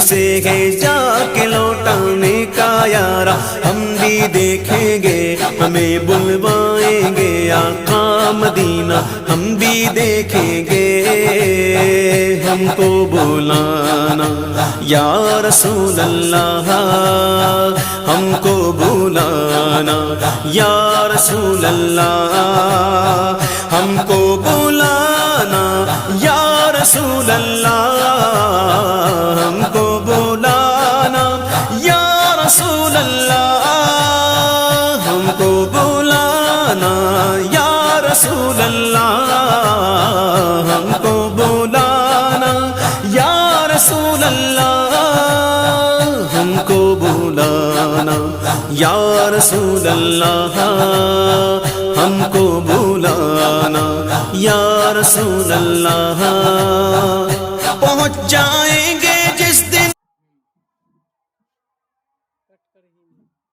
سے ہے جا کے لوٹانے کا یارا، ہم بھی دیکھیں گے ہمیں بلوائیں گے آقا مدینہ، ہم بھی دیکھیں گے ہم کو بلانا یا رسول اللہ، ہم کو بلانا یا رسول اللہ، ہم کو بلانا یا رسول اللہ، ہم کو بلانا یا رسول اللہ، ہم کو بلانا یا رسول اللہ، ہم کو بلانا یا رسول اللہ، ہم کو بلانا یا رسول اللہ، ہم کو بلانا یا رسول اللہ، پہنچ جائیں گے جس دن